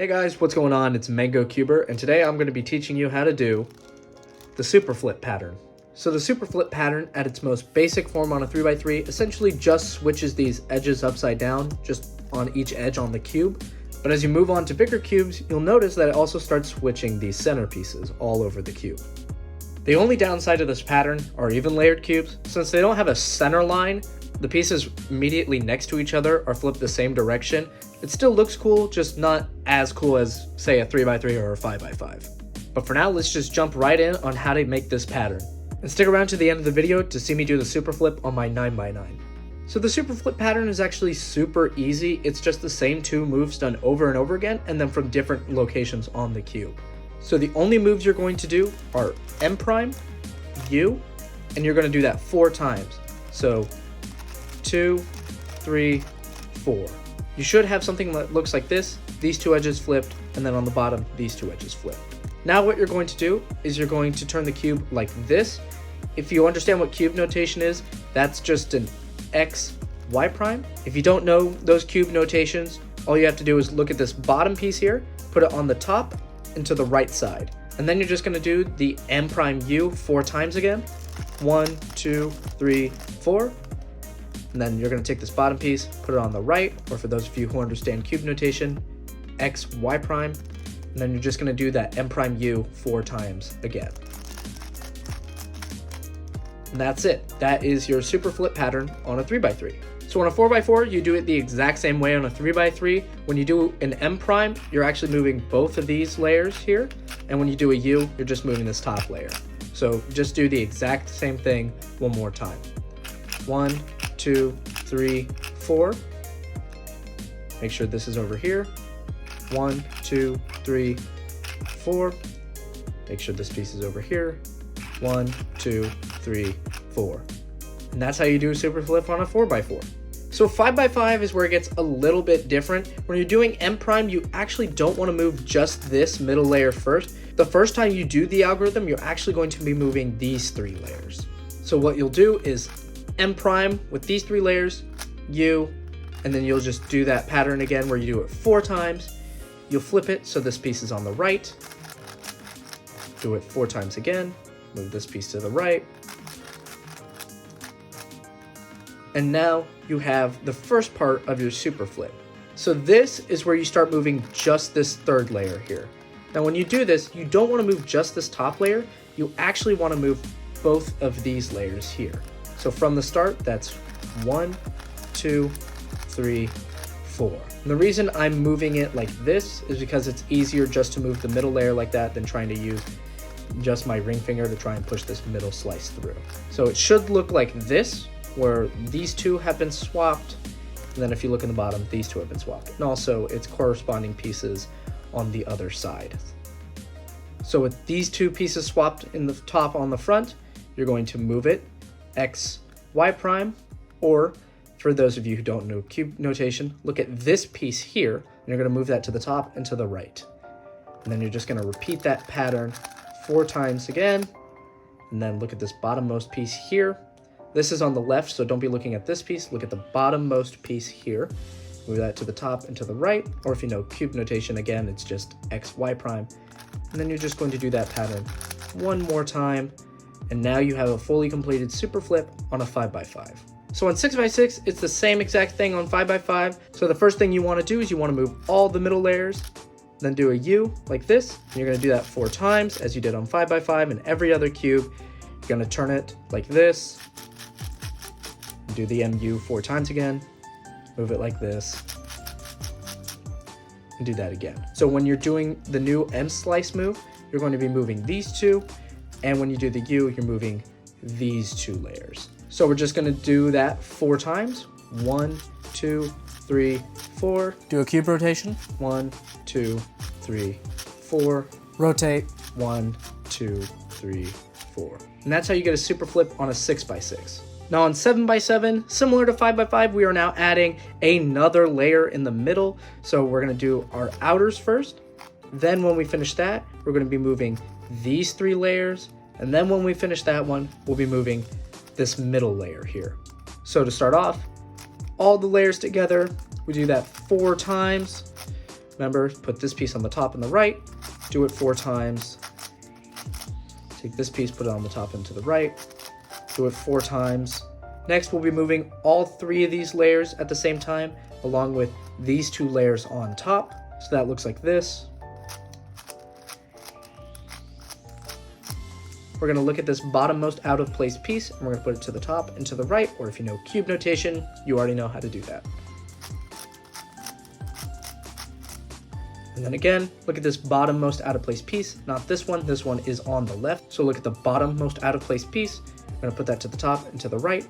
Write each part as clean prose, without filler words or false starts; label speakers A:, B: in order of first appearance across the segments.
A: Hey guys, what's going on? It's Mango Cuber, and today I'm going to be teaching you how to do the Superflip pattern. So the Superflip pattern, at its most basic form on a 3x3, essentially just switches these edges upside down, just on each edge on the cube. But as you move on to bigger cubes, you'll notice that it also starts switching these center pieces all over the cube. The only downside of this pattern are even layered cubes. Since they don't have a center line, the pieces immediately next to each other are flipped the same direction. It still looks cool, just not as cool as, say, a 3x3 or a 5x5. But for now, let's just jump right in on how to make this pattern. And stick around to the end of the video to see me do the super flip on my 9x9. So the super flip pattern is actually super easy. It's just the same two moves done over and over again, and then from different locations on the cube. So the only moves you're going to do are M prime, U, and you're going to do that 4 times. So 2, 3, 4. You should have something that looks like this, these 2 edges flipped, and then on the bottom, these 2 edges flipped. Now what you're going to do is you're going to turn the cube like this. If you understand what cube notation is, that's just an X, Y prime. If you don't know those cube notations, all you have to do is look at this bottom piece here, put it on the top and to the right side. And then you're just going to do the M prime U 4 times again. 1, 2, 3, 4. And then you're going to take this bottom piece, put it on the right, or for those of you who understand cube notation, X, Y prime. And then you're just going to do that M prime U 4 times again. And that's it. That is your super flip pattern on a 3x3. So on a 4x4, you do it the exact same way on a 3x3. When you do an M prime, you're actually moving both of these layers here. And when you do a U, you're just moving this top layer. So just do the exact same thing one more time. 1, 2, 3, 4. Make sure this is over here. 1, 2, 3, 4. Make sure this piece is over here. 1, 2, 3, 4. And that's how you do a super flip on a 4x4. So 5x5 is where it gets a little bit different. When you're doing M prime, you actually don't want to move just this middle layer first. The first time you do the algorithm, you're actually going to be moving these 3 layers. So what you'll do is M prime with these 3 layers, U, and then you'll just do that pattern again where you do it 4 times. You'll flip it so this piece is on the right. Do it 4 times again. Move this piece to the right. And now you have the first part of your super flip. So this is where you start moving just this 3rd layer here. Now when you do this, you don't want to move just this top layer. You actually want to move both of these layers here. So from the start, that's 1, 2, 3, 4. And the reason I'm moving it like this is because it's easier just to move the middle layer like that than trying to use just my ring finger to try and push this middle slice through. So it should look like this, where these 2 have been swapped. And then if you look in the bottom, these 2 have been swapped. And also its corresponding pieces on the other side. So with these 2 pieces swapped in the top on the front, you're going to move it X, Y prime, or for those of you who don't know cube notation, look at this piece here, and you're going to move that to the top and to the right. And then you're just going to repeat that pattern 4 times again, and then look at this bottommost piece here. This is on the left, so don't be looking at this piece. Look at the bottommost piece here. Move that to the top and to the right, or if you know cube notation, again, it's just X, Y prime. And then you're just going to do that pattern 1 more time, and now you have a fully completed super flip on a 5x5. So on 6x6, it's the same exact thing on 5x5. So the first thing you want to do is you want to move all the middle layers, then do a U like this. And you're going to do that 4 times as you did on 5x5 and every other cube. You're going to turn it like this. Do the MU 4 times again. Move it like this. And do that again. So when you're doing the new M slice move, you're going to be moving these 2. And when you do the U, you're moving these 2 layers. So we're just going to do that 4 times. 1, 2, 3, 4. Do a cube rotation. 1, 2, 3, 4. Rotate. 1, 2, 3, 4. And that's how you get a super flip on a 6x6. Now on 7x7, similar to 5x5, we are now adding another layer in the middle. So we're going to do our outers first. Then when we finish that, we're going to be moving these 3 layers. And then when we finish that one, we'll be moving this middle layer here. So to start off, all the layers together, we do that 4 times. Remember, put this piece on the top and the right, do it 4 times. Take this piece, put it on the top and to the right, do it 4 times. Next, we'll be moving all 3 of these layers at the same time, along with these 2 layers on top. So that looks like this. We're gonna look at this bottommost out of place piece, and we're gonna put it to the top and to the right, or if you know cube notation, you already know how to do that. And then again, look at this bottommost out of place piece, not this one is on the left. So look at the bottommost out of place piece. I'm gonna put that to the top and to the right.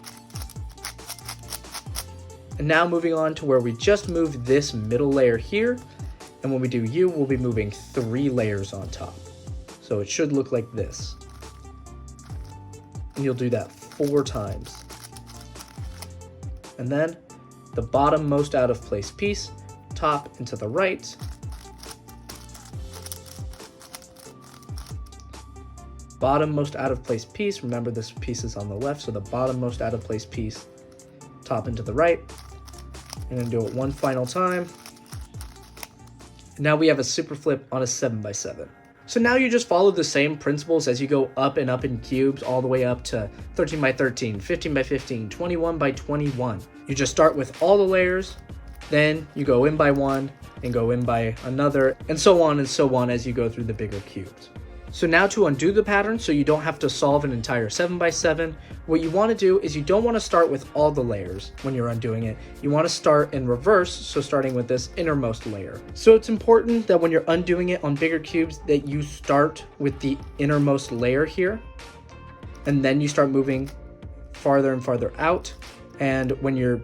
A: And now moving on to where we just moved this middle layer here. And when we do U, we'll be moving 3 layers on top. So it should look like this. And you'll do that 4 times. And then the bottommost out of place piece, top and to the right. Bottommost out of place piece, remember this piece is on the left, so the bottommost out of place piece, top and to the right. I'm gonna do it 1 final time. And now we have a super flip on a 7x7. So now you just follow the same principles as you go up and up in cubes, all the way up to 13x13, 15x15, 21x21. You just start with all the layers, then you go in by 1 and go in by another, and so on as you go through the bigger cubes. So now to undo the pattern so you don't have to solve an entire 7x7, what you want to do is you don't want to start with all the layers when you're undoing it. You want to start in reverse, so starting with this innermost layer. So it's important that when you're undoing it on bigger cubes that you start with the innermost layer here, and then you start moving farther and farther out. And when you're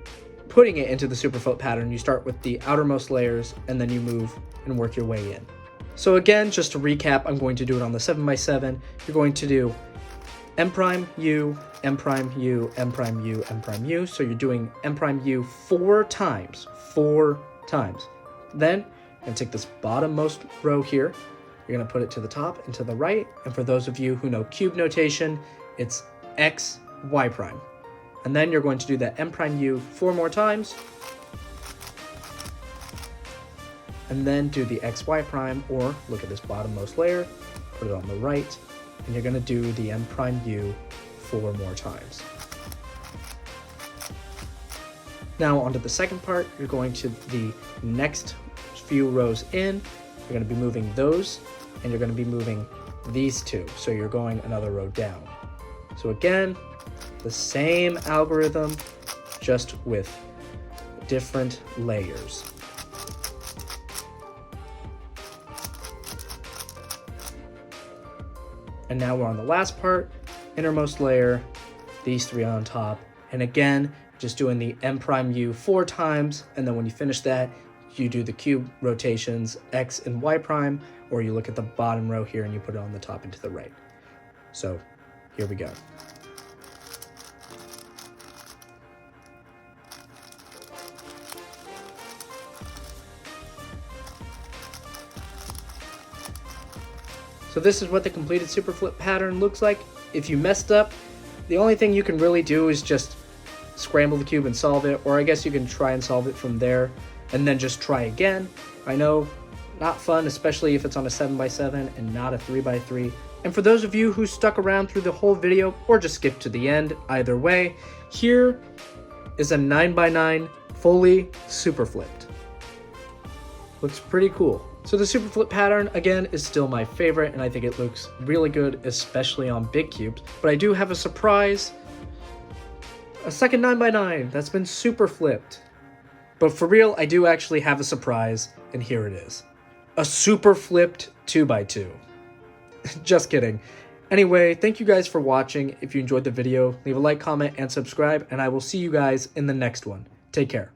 A: putting it into the Superflip pattern, you start with the outermost layers and then you move and work your way in. So again, just to recap, I'm going to do it on the 7x7. You're going to do M prime U, M prime U, M prime U, M prime U. So you're doing M prime U 4 times, 4 times. Then you're gonna take this bottommost row here. You're gonna put it to the top and to the right. And for those of you who know cube notation, it's X, Y prime. And then you're going to do that M prime U 4 more times. And then do the XY prime, or look at this bottommost layer, put it on the right, and you're gonna do the M prime U 4 more times. Now onto the second part, you're going to the next few rows in, you're gonna be moving those, and you're gonna be moving these 2. So you're going another row down. So again, the same algorithm, just with different layers. And now we're on the last part, innermost layer, these 3 on top. And again, just doing the M prime U 4 times. And then when you finish that, you do the cube rotations, X and Y prime, or you look at the bottom row here and you put it on the top and to the right. So here we go. So this is what the completed Superflip pattern looks like. If you messed up, the only thing you can really do is just scramble the cube and solve it, or I guess you can try and solve it from there and then just try again. I know, not fun, especially if it's on a 7x7 and not a 3x3. And for those of you who stuck around through the whole video or just skipped to the end, either way, here is a 9x9 fully super flipped. Looks pretty cool. So the Superflip pattern, again, is still my favorite, and I think it looks really good, especially on big cubes. But I do have a surprise, a second 9x9 that's been super flipped. But for real, I do actually have a surprise, and here it is. A super flipped 2x2. Just kidding. Anyway, thank you guys for watching. If you enjoyed the video, leave a like, comment, and subscribe, and I will see you guys in the next one. Take care.